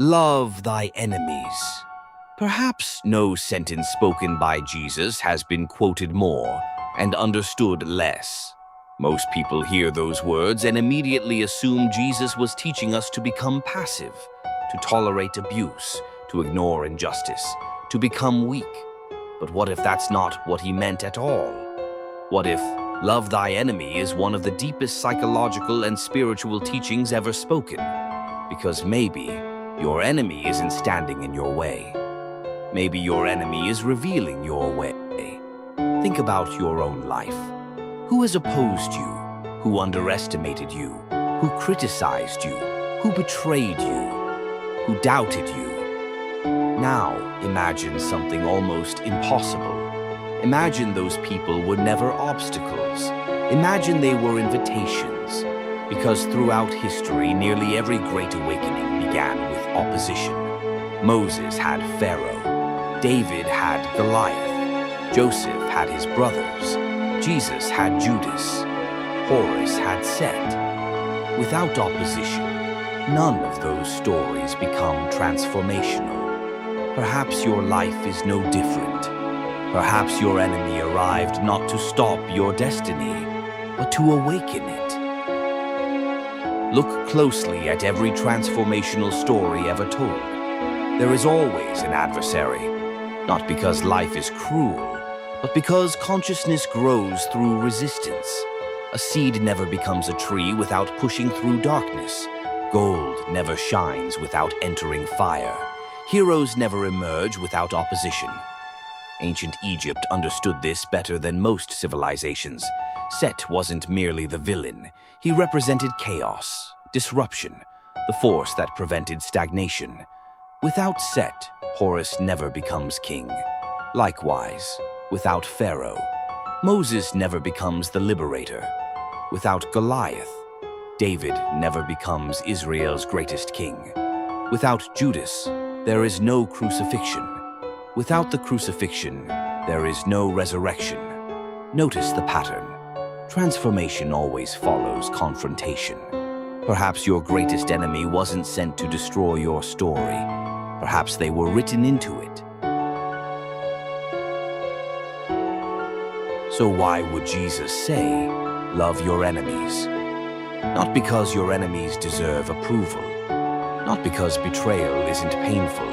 Love thy enemies. Perhaps no sentence spoken by Jesus has been quoted more and understood less. Most people hear those words and immediately assume Jesus was teaching us to become passive, to tolerate abuse, to ignore injustice, to become weak. But what if that's not what he meant at all? What if love thy enemy is one of the deepest psychological and spiritual teachings ever spoken? Because maybe your enemy isn't standing in your way. Maybe your enemy is revealing your way. Think about your own life. Who has opposed you? Who underestimated you? Who criticized you? Who betrayed you? Who doubted you? Now, imagine something almost impossible. Imagine those people were never obstacles. Imagine they were invitations. Because throughout history, nearly every great awakening began with opposition. Moses had Pharaoh. David had Goliath. Joseph had his brothers. Jesus had Judas. Horus had Set. Without opposition, none of those stories become transformational. Perhaps your life is no different. Perhaps your enemy arrived not to stop your destiny, but to awaken it. Look closely at every transformational story ever told. There is always an adversary, not because life is cruel, but because consciousness grows through resistance. A seed never becomes a tree without pushing through darkness. Gold never shines without entering fire. Heroes never emerge without opposition. Ancient Egypt understood this better than most civilizations. Set wasn't merely the villain. He represented chaos, disruption, the force that prevented stagnation. Without Set, Horus never becomes king. Likewise, without Pharaoh, Moses never becomes the liberator. Without Goliath, David never becomes Israel's greatest king. Without Judas, there is no crucifixion. Without the crucifixion, there is no resurrection. Notice the pattern. Transformation always follows confrontation. Perhaps your greatest enemy wasn't sent to destroy your story. Perhaps they were written into it. So why would Jesus say, love your enemies? Not because your enemies deserve approval. Not because betrayal isn't painful.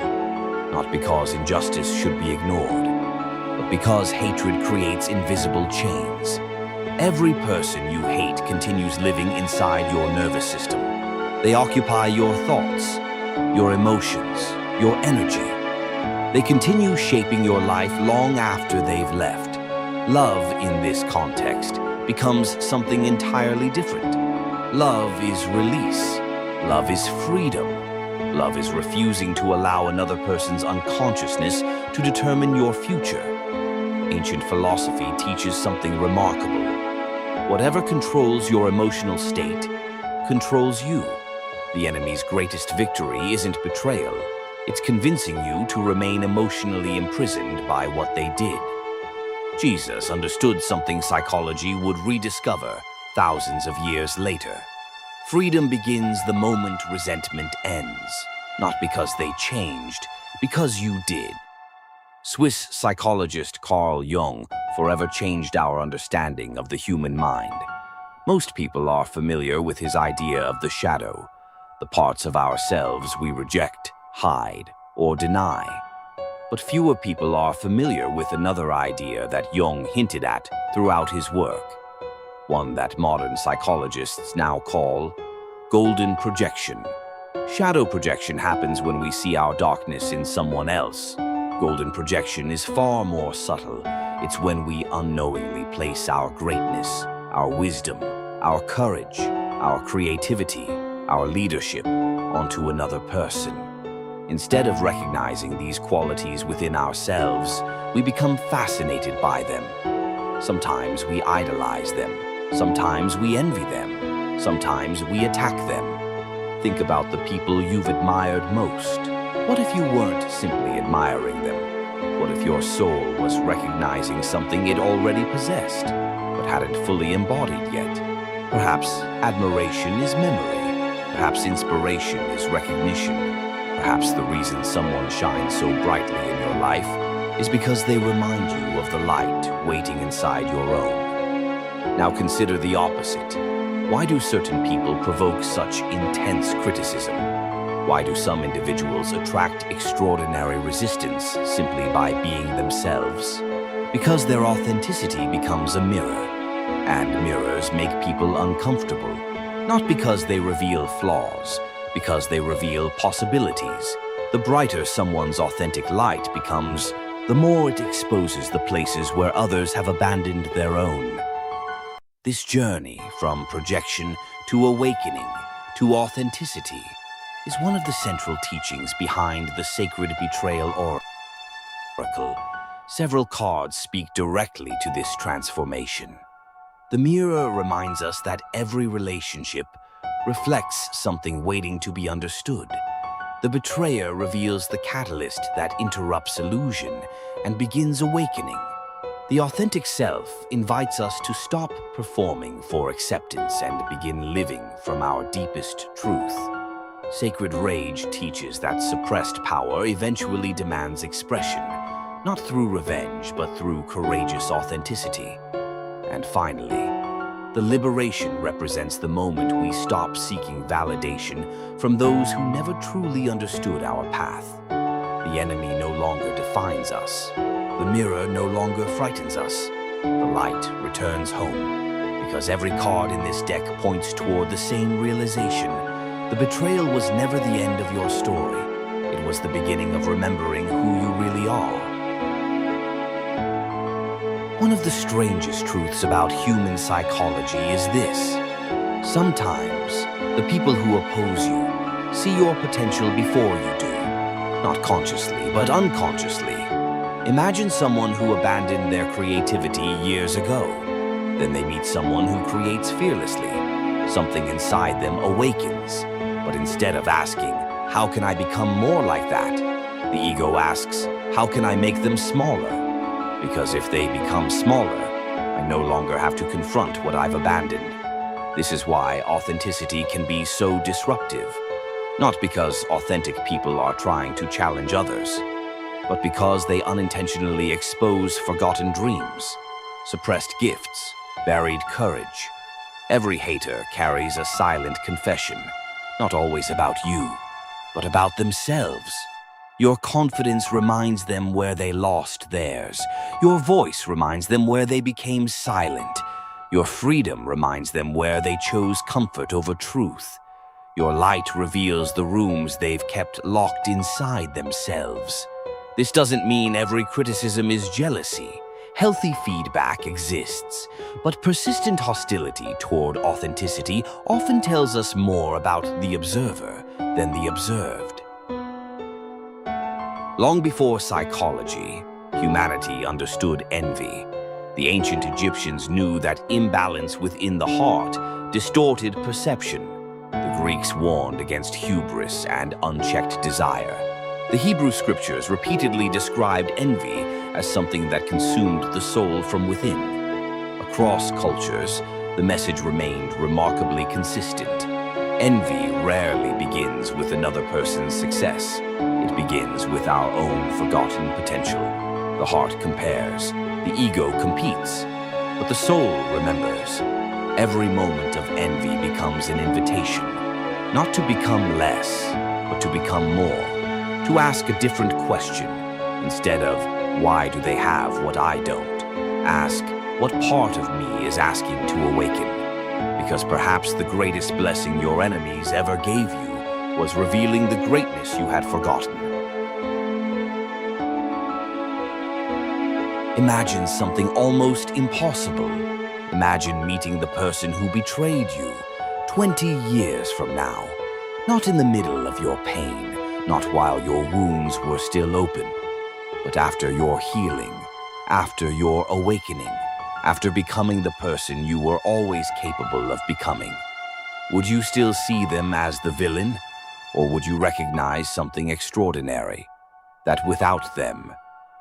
Not because injustice should be ignored. But because hatred creates invisible chains. Every person you hate continues living inside your nervous system. They occupy your thoughts, your emotions, your energy. They continue shaping your life long after they've left. Love, in this context, becomes something entirely different. Love is release. Love is freedom. Love is refusing to allow another person's unconsciousness to determine your future. Ancient philosophy teaches something remarkable. Whatever controls your emotional state controls you. The enemy's greatest victory isn't betrayal. It's convincing you to remain emotionally imprisoned by what they did. Jesus understood something psychology would rediscover thousands of years later. Freedom begins the moment resentment ends, not because they changed, because you did. Swiss psychologist Carl Jung forever changed our understanding of the human mind. Most people are familiar with his idea of the shadow, the parts of ourselves we reject, hide, or deny. But fewer people are familiar with another idea that Jung hinted at throughout his work, one that modern psychologists now call golden projection. Shadow projection happens when we see our darkness in someone else. Golden projection is far more subtle. It's when we unknowingly place our greatness, our wisdom, our courage, our creativity, our leadership onto another person. Instead of recognizing these qualities within ourselves, we become fascinated by them. Sometimes we idolize them. Sometimes we envy them. Sometimes we attack them. Think about the people you've admired most. What if you weren't simply admiring them? What if your soul was recognizing something it already possessed, but hadn't fully embodied yet? Perhaps admiration is memory. Perhaps inspiration is recognition. Perhaps the reason someone shines so brightly in your life is because they remind you of the light waiting inside your own. Now consider the opposite. Why do certain people provoke such intense criticism? Why do some individuals attract extraordinary resistance simply by being themselves? Because their authenticity becomes a mirror, and mirrors make people uncomfortable, not because they reveal flaws, because they reveal possibilities. The brighter someone's authentic light becomes, the more it exposes the places where others have abandoned their own. This journey from projection to awakening to authenticity is one of the central teachings behind the sacred Betrayal oracle. Several cards speak directly to this transformation. The mirror reminds us that every relationship reflects something waiting to be understood. The betrayer reveals the catalyst that interrupts illusion and begins awakening. The authentic self invites us to stop performing for acceptance and begin living from our deepest truth. Sacred rage teaches that suppressed power eventually demands expression, not through revenge, but through courageous authenticity. And finally, the liberation represents the moment we stop seeking validation from those who never truly understood our path. The enemy no longer defines us. The mirror no longer frightens us. The light returns home, because every card in this deck points toward the same realization. The betrayal was never the end of your story. It was the beginning of remembering who you really are. One of the strangest truths about human psychology is this. Sometimes, the people who oppose you see your potential before you do. Not consciously, but unconsciously. Imagine someone who abandoned their creativity years ago. Then they meet someone who creates fearlessly. Something inside them awakens. But instead of asking, how can I become more like that? The ego asks, how can I make them smaller? Because if they become smaller, I no longer have to confront what I've abandoned. This is why authenticity can be so disruptive. Not because authentic people are trying to challenge others, but because they unintentionally expose forgotten dreams, suppressed gifts, buried courage. Every hater carries a silent confession, not always about you, but about themselves. Your confidence reminds them where they lost theirs. Your voice reminds them where they became silent. Your freedom reminds them where they chose comfort over truth. Your light reveals the rooms they've kept locked inside themselves. This doesn't mean every criticism is jealousy. Healthy feedback exists, but persistent hostility toward authenticity often tells us more about the observer than the observed. Long before psychology, humanity understood envy. The ancient Egyptians knew that imbalance within the heart distorted perception. The Greeks warned against hubris and unchecked desire. The Hebrew scriptures repeatedly described envy as something that consumed the soul from within. Across cultures, the message remained remarkably consistent. Envy rarely begins with another person's success. It begins with our own forgotten potential. The heart compares, the ego competes, but the soul remembers. Every moment of envy becomes an invitation, not to become less, but to become more, to ask a different question. Instead of, why do they have what I don't? Ask, what part of me is asking to awaken? Because perhaps the greatest blessing your enemies ever gave you was revealing the greatness you had forgotten. Imagine something almost impossible. Imagine meeting the person who betrayed you 20 years from now. Not in the middle of your pain, not while your wounds were still open, but after your healing, after your awakening, after becoming the person you were always capable of becoming. Would you still see them as the villain, or would you recognize something extraordinary? That without them,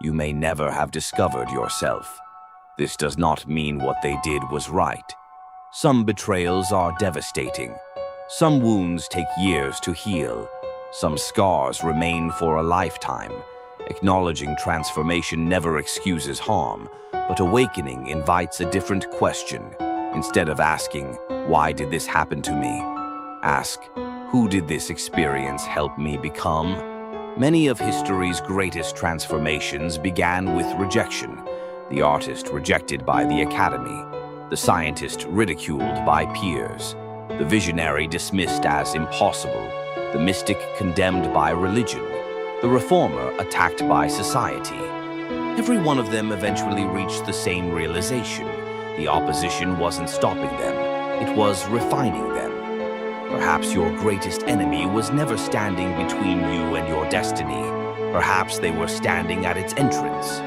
you may never have discovered yourself. This does not mean what they did was right. Some betrayals are devastating. Some wounds take years to heal. Some scars remain for a lifetime. Acknowledging transformation never excuses harm, but awakening invites a different question. Instead of asking, "Why did this happen to me?" ask, "Who did this experience help me become?" Many of history's greatest transformations began with rejection. The artist rejected by the Academy, the scientist ridiculed by peers, the visionary dismissed as impossible, the mystic condemned by religion, the reformer attacked by society. Every one of them eventually reached the same realization. The opposition wasn't stopping them, it was refining them. Perhaps your greatest enemy was never standing between you and your destiny. Perhaps they were standing at its entrance.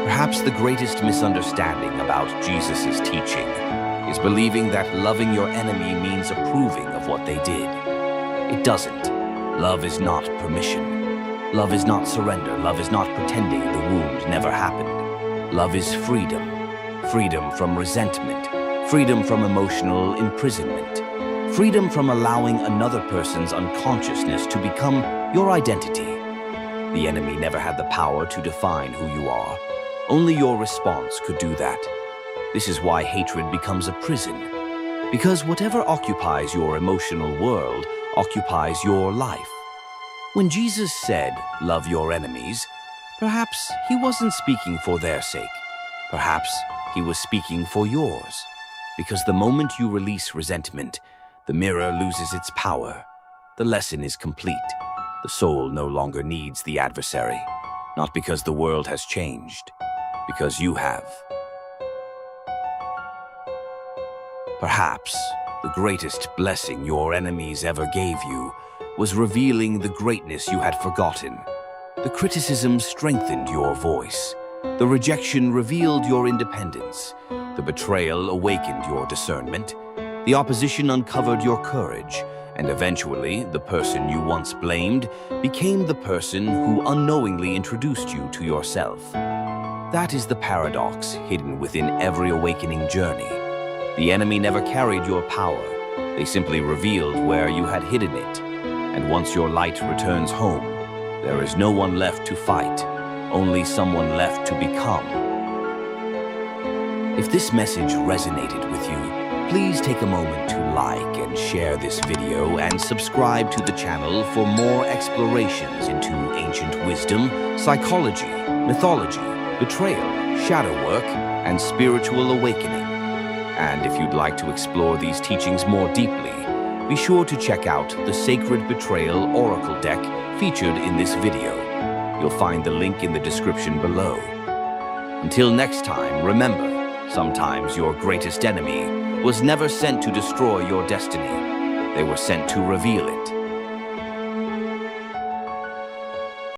Perhaps the greatest misunderstanding about Jesus' teaching is believing that loving your enemy means approving of what they did. It doesn't. Love is not permission. Love is not surrender. Love is not pretending the wound never happened. Love is freedom. Freedom from resentment. Freedom from emotional imprisonment. Freedom from allowing another person's unconsciousness to become your identity. The enemy never had the power to define who you are. Only your response could do that. This is why hatred becomes a prison. Because whatever occupies your emotional world occupies your life. When Jesus said, "Love your enemies," perhaps he wasn't speaking for their sake. Perhaps he was speaking for yours. Because the moment you release resentment, the mirror loses its power. The lesson is complete. The soul no longer needs the adversary. Not because the world has changed, because you have. Perhaps the greatest blessing your enemies ever gave you was revealing the greatness you had forgotten. The criticism strengthened your voice. The rejection revealed your independence. The betrayal awakened your discernment. The opposition uncovered your courage. And eventually, the person you once blamed became the person who unknowingly introduced you to yourself. That is the paradox hidden within every awakening journey. The enemy never carried your power. They simply revealed where you had hidden it. And once your light returns home, there is no one left to fight, only someone left to become. If this message resonated with you, please take a moment to like and share this video and subscribe to the channel for more explorations into ancient wisdom, psychology, mythology, betrayal, shadow work, and spiritual awakening. And if you'd like to explore these teachings more deeply, be sure to check out the Sacred Betrayal Oracle deck featured in this video. You'll find the link in the description below. Until next time, remember, sometimes your greatest enemy was never sent to destroy your destiny. They were sent to reveal it.